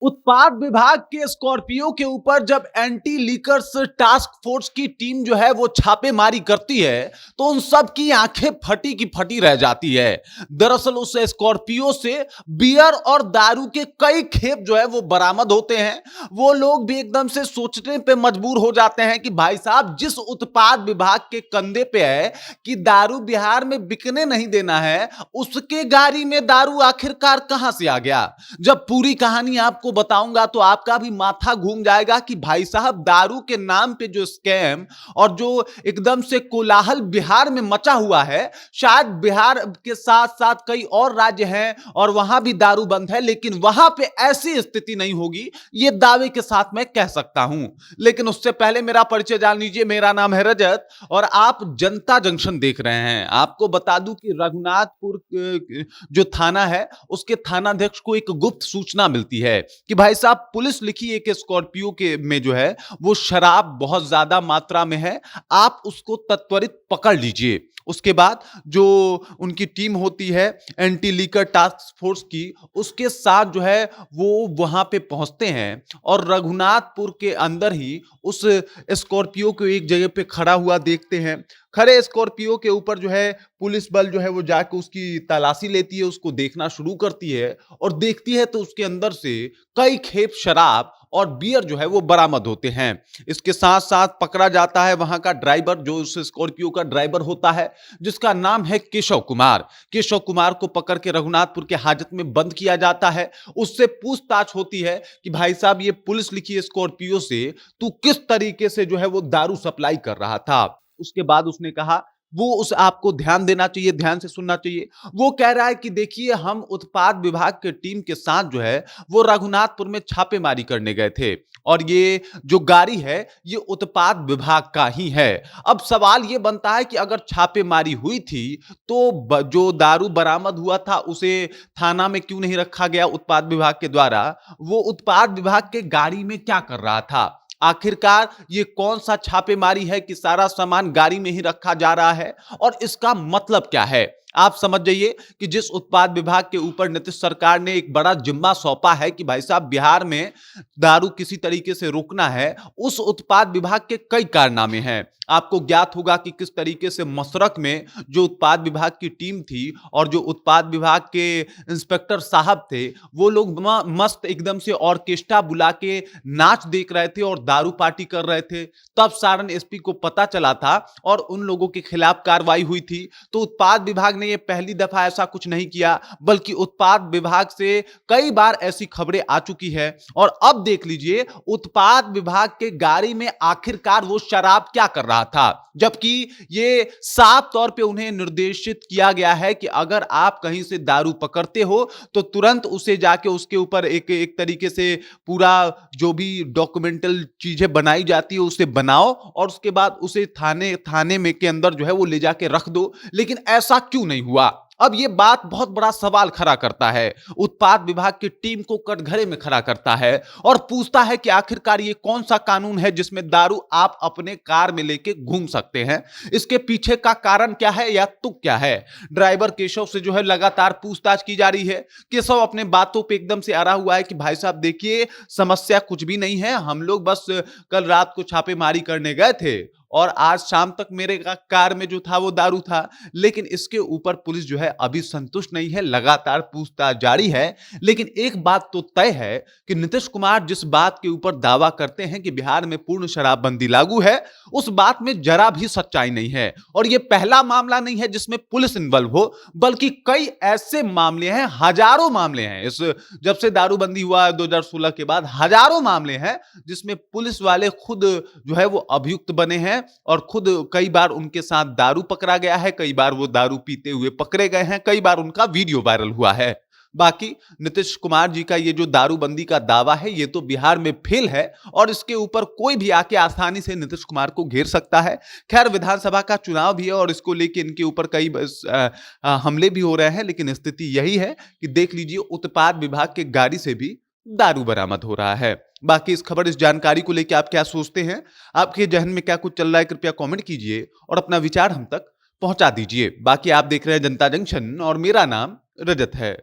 उत्पाद विभाग के स्कॉर्पियो के ऊपर जब एंटी लीकर्स टास्क फोर्स की टीम जो है वो छापेमारी करती है तो उन सब की आंखें फटी की फटी रह जाती है। दरअसल उस स्कॉर्पियो से बियर और दारू के कई खेप जो है वो बरामद होते हैं। वो लोग भी एकदम से सोचने पे मजबूर हो जाते हैं कि भाई साहब, जिस उत्पाद विभाग के कंधे पे है कि दारू बिहार में बिकने नहीं देना है, उसके गाड़ी में दारू आखिरकार कहां से आ गया। जब पूरी कहानी आपको बताऊंगा तो आपका भी माथा घूम जाएगा कि भाई साहब, दारू के नाम पे जो स्कैम और जो एकदम से कोलाहल बिहार में मचा हुआ है, शायद बिहार के साथ साथ कई और राज्य हैं और वहां भी दारू बंद है, लेकिन वहां पे ऐसी स्थिति नहीं होगी, ये दावे के साथ मैं कह सकता हूं। लेकिन उससे पहले मेरा परिचय जान लीजिए। मेरा नाम है रजत और आप जनता जंक्शन देख रहे हैं। आपको बता दूं कि रघुनाथपुर जो थाना है, उसके थानाध्यक्ष को एक गुप्त सूचना मिलती है कि भाई साहब, पुलिस लिखी एक स्कॉर्पियो के में जो है वो शराब बहुत ज्यादा मात्रा में है, आप उसको तत्वरित पकड़ लीजिए। उसके बाद जो उनकी टीम होती है एंटी लीकर टास्क फोर्स की, उसके साथ जो है वो वहां पे पहुंचते हैं और रघुनाथपुर के अंदर ही उस स्कॉर्पियो को एक जगह पे खड़ा हुआ देखते हैं। खड़े स्कॉर्पियो के ऊपर जो है पुलिस बल जो है वो जाकर उसकी तलाशी लेती है, उसको देखना शुरू करती है और देखती है तो उसके अंदर से कई खेप शराब और बियर जो है वो बरामद होते हैं। इसके साथ साथ पकड़ा जाता है वहां का ड्राइवर, जो उस स्कॉर्पियो का ड्राइवर होता है, जिसका नाम है केशव कुमार। केशव कुमार को पकड़ के रघुनाथपुर के हाजत में बंद किया जाता है। उससे पूछताछ होती है कि भाई साहब, ये पुलिस लिखी स्कॉर्पियो से तू किस तरीके से जो है वो दारू सप्लाई कर रहा था। उसके बाद उसने कहा, वो उस आपको ध्यान देना चाहिए, ध्यान से सुनना चाहिए। वो कह रहा है कि देखिए, हम उत्पाद विभाग के टीम के साथ जो है वो रघुनाथपुर में छापेमारी करने गए थे और ये जो गाड़ी है ये उत्पाद विभाग का ही है। अब सवाल ये बनता है कि अगर छापेमारी हुई थी तो जो दारू बरामद हुआ था उसे थाना में क्यों नहीं रखा गया उत्पाद विभाग के द्वारा। वो उत्पाद विभाग के गाड़ी में क्या कर रहा था। आखिरकार ये कौन सा छापेमारी है कि सारा सामान गाड़ी में ही रखा जा रहा है और इसका मतलब क्या है। आप समझ जाइए कि जिस उत्पाद विभाग के ऊपर नीतीश सरकार ने एक बड़ा जिम्मा सौंपा है कि भाई साहब, बिहार में दारू किसी तरीके से रोकना है, उस उत्पाद विभाग के कई कारनामे हैं। आपको ज्ञात होगा कि किस तरीके से मसरख में जो उत्पाद विभाग की टीम थी और जो उत्पाद विभाग के इंस्पेक्टर साहब थे, वो लोग मस्त एकदम से ऑर्केस्ट्रा बुला के नाच देख रहे थे और दारू पार्टी कर रहे थे। तब सारण एसपी को पता चला था और उन लोगों के खिलाफ कार्रवाई हुई थी। तो उत्पाद विभाग ने ये पहली दफा ऐसा कुछ नहीं किया, बल्कि उत्पाद विभाग से कई बार ऐसी खबरें आ चुकी है। और अब देख लीजिए, उत्पाद विभाग के गाड़ी में आखिरकार वो शराब क्या कर रहा था, जबकि ये साफ तौर पे उन्हें निर्देशित किया गया है कि अगर आप कहीं से दारू पकड़ते हो तो तुरंत उसे जाके उसके ऊपर एक एक तरीके से पूरा जो भी डॉक्यूमेंटल चीजें बनाई जाती है उसे बनाओ और उसके बाद उसे थाने थाने में के अंदर जो है वो ले जाके रख दो। लेकिन ऐसा क्यों नहीं हुआ। अब ये बात बहुत बड़ा सवाल खड़ा करता है, उत्पाद विभाग की टीम को कटघरे में खड़ा करता है और पूछता है कि आखिरकार ये कौन सा कानून है जिसमें दारू आप अपने कार में लेके घूम सकते हैं। इसके पीछे का कारण क्या है या तुक क्या है। ड्राइवर केशव से जो है लगातार पूछताछ की जा रही है। केशव अपने बातों पे एकदम से अड़ा हुआ है कि भाई साहब देखिए, समस्या कुछ भी नहीं है, हम लोग बस कल रात को छापेमारी करने गए थे और आज शाम तक मेरे कार में जो था वो दारू था। लेकिन इसके ऊपर पुलिस जो है अभी संतुष्ट नहीं है, लगातार पूछताछ जारी है। लेकिन एक बात तो तय है कि नीतीश कुमार जिस बात के ऊपर दावा करते हैं कि बिहार में पूर्ण शराबबंदी लागू है, उस बात में जरा भी सच्चाई नहीं है। और यह पहला मामला नहीं है जिसमें पुलिस इन्वॉल्व हो, बल्कि कई ऐसे मामले हैं, हजारों मामले हैं। इस जब से दारूबंदी हुआ 2016 के बाद हजारों मामले हैं जिसमें पुलिस वाले खुद जो है वो अभियुक्त बने हैं और खुद कई बार उनके साथ दारू पकड़ा गया है, कई बार वो दारू पीते हुए पकड़े गए हैं, कई बार उनका वीडियो वायरल हुआ है। बाकी नीतीश कुमार जी का ये जो दारूबंदी का दावा है ये तो बिहार में फेल है और इसके ऊपर कोई भी आके आसानी से नीतीश कुमार को घेर सकता है। खैर, विधानसभा का चुनाव भी है और इसको लेके इनके ऊपर कई हमले भी हो रहे हैं, लेकिन स्थिति यही है कि देख लीजिए, उत्पाद विभाग के गाड़ी से भी दारू बरामद हो रहा है। बाकी इस खबर, इस जानकारी को लेकर आप क्या सोचते हैं, आपके जहन में क्या कुछ चल रहा है, कृपया कमेंट कीजिए और अपना विचार हम तक पहुंचा दीजिए। बाकी आप देख रहे हैं जनता जंक्शन और मेरा नाम रजत है।